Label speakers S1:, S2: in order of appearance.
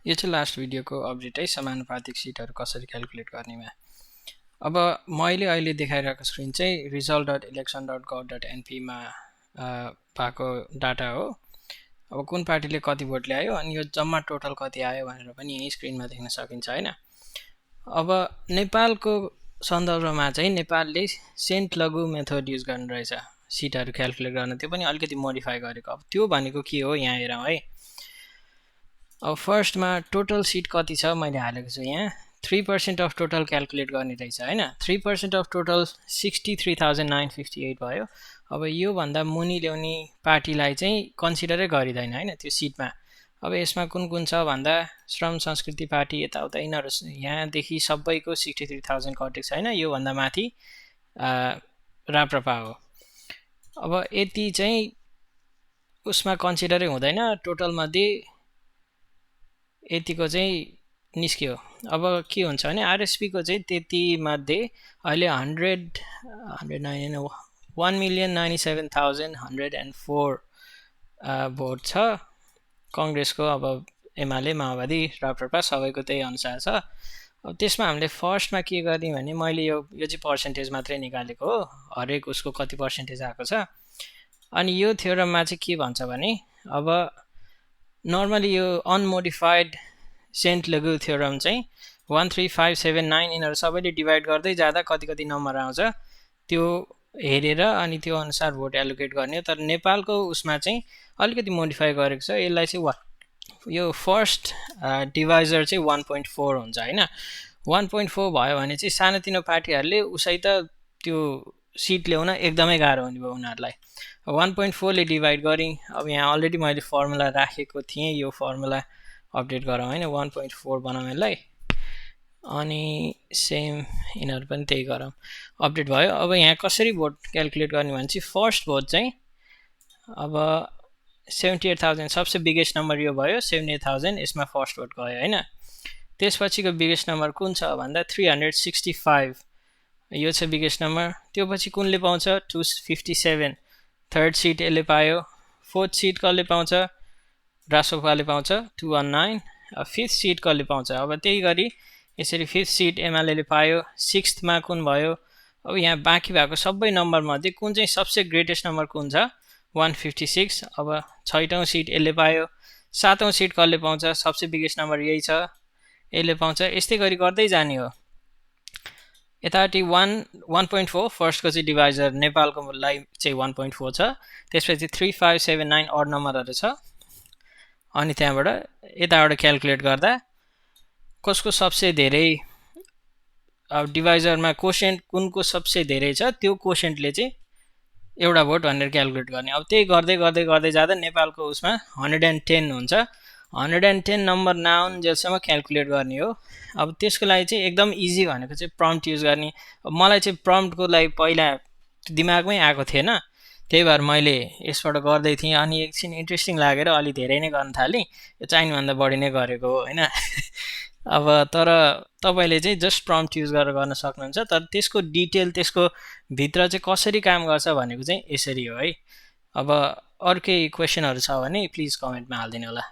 S1: यो चाहिँ last भिडियोको update है, समानुपातिक सिटहरू कसरी क्याल्कुलेट गर्नेमा। अब मैले अहिले देखाइरहेको स्क्रिन चाहिँ result.election.gov.np मा भएको डाटा हो। अब कुन पार्टीले कति भोट ल्यायो अनि यो जम्मा टोटल कति आयो भनेर पनि यही स्क्रिनमा देख्न सकिन्छ हैन। अब नेपालको सन्दर्भमा चाहिँ नेपालले सेन्ट लघु मेथड युज गर्नु रहेछ सिटहरू क्याल्कुलेट गर्न, त्यो पनि अलिकति मोडिफाई गरेको। अब त्यो भनेको के हो यहाँ हेरौँ है। अब फर्स्टमा टोटल सिट कति छ मैले हालेको छु यहाँ 3% अफ टोटल क्याल्कुलेट गर्ने रहेछ हैन। 3% अफ टोटल 63,958 भयो। अब यो भन्दा मुनि ल्याउने पार्टीलाई चाहिँ कन्सिडरै गरिदैन हैन त्यो सिटमा। अब यसमा कुन कुन छ भन्दा श्रम संस्कृति पार्टी यताउता यिनीहरू यहाँदेखि सबैको 63,000 कटेको छ हैन। यो भन्दा माथि राप्रपा हो। अब यति चाहिँ उसमा कन्सिडरै हुँदैन, टोटल मध्ये यतिको चाहिँ निस्क्यो। अब के हुन्छ भने आरएसपी को चाहिँ त्यति मध्ये अहिले 1,97,104 भोट छ कङ्ग्रेसको। अब एमाले माओवादी राप्रपा सबैको त्यही अनुसार छ। अब त्यसमा हामीले फर्स्टमा के गर्ने भने मैले यो चाहिँ पर्सेन्टेज मात्रै निकालेको हो, हरेक उसको कति पर्सेन्टेज आएको छ। अनि यो थ्योरममा चाहिँ के भन्छ भने अब नर्मली यो अनमोडिफाइड सेन्ट लघु थ्योरम चाहिँ 13579 यिनीहरू सबैले डिभाइड गर्दै जाँदा कति कति नम्बर आउँछ त्यो हेरेर अनि त्यो अनुसार भोट एलोकेट गर्ने। तर नेपालको उसमा चाहिँ अलिकति मोडिफाई गरेको छ। यसलाई चाहिँ यो फर्स्ट डिभाइजर चाहिँ 1.4 हुन्छ हैन। 1.4 भयो भने चाहिँ सानोतिनो पार्टीहरूले उसै त त्यो सिट ल्याउन एकदमै गाह्रो हुने भयो उनीहरूलाई। 1.4 ले डिभाइड गरेँ। अब यहाँ अलरेडी मैले फर्मुला राखेको थिएँ, यो फर्मुला अपडेट गरौँ हैन। 1.4 बनाउँ यसलाई अनि सेम यिनीहरू पनि त्यही गरौँ, अपडेट भयो। अब यहाँ कसरी भोट क्याल्कुलेट गर्ने भने चाहिँ फर्स्ट भोट चाहिँ अब 78,000 सबसे बिगेस्ट नम्बर यो भयो 78,000, यसमा फर्स्ट भोट गयो हैन। त्यसपछिको बिगेस्ट नम्बर कुन छ भन्दा 365, यो छ बिगेस्ट नम्बर। त्यो पछि कुनले पाउँछ 257, थर्ड सिट यसले पायो। फोर्थ सिट कसले पाउँछ रासोपाले पाउँछ 219। फिफ्थ सिट कसले पाउँछ अब त्यही गरी यसरी फिफ्थ सिट एमाले पायो। सिक्स्थमा कुन भयो, अब यहाँ बाँकी भएको सबै नम्बर मध्ये कुन चाहिँ सबसे ग्रेटेस्ट नम्बर कुन छ 156। अब छैटौं सिट यसले पायो। सातौं सिट कसले पाउँछ सबसे बिगेस्ट नम्बर यही छ यसले पाउँछ। यस्तै गरी गर्दै जाने हो। यतापट्टि 1.4 फर्स्टको चाहिँ डिभाइजर नेपालको लागि चाहिँ 1.4 छ। त्यसपछि 3579 अड नम्बरहरू छ। अनि त्यहाँबाट यताबाट क्याल्कुलेट गर्दा कसको सबसे धेरै अब डिभाइजरमा कोसेन्ट कुनको सबसे धेरै छ त्यो कोसेन्टले चाहिँ एउटा भोट भनेर क्याल्कुलेट गर्ने। अब त्यही गर्दै गर्दै गर्दै जाँदा नेपालको उसमा 110 हुन्छ। 110 नम्बर नआउन्जेलसम्म क्याल्कुलेट गर्ने हो। अब त्यसको लागि चाहिँ एकदम इजी भनेको चाहिँ प्रम्प्ट युज गर्ने। अब मलाई चाहिँ प्रम्प्टको लागि पहिला दिमागमै आएको थिएन, त्यही भएर मैले यसबाट गर्दै थिएँ। अनि एकछिन इन्ट्रेस्टिङ लागेर अलि धेरै नै गर्न थालेँ। यो चाहिनुभन्दा बढी नै गरेको हो हैन। अब तर तपाईले चाहिँ जस्ट प्रम्प्ट युज गरेर गर्न सक्नुहुन्छ। तर त्यसको डिटेल त्यसको भित्र चाहिँ कसरी काम गर्छ भनेको चाहिँ यसरी हो है। अब अर्कै क्वेसनहरू छ भने प्लिज कमेन्टमा हालिदिनु होला।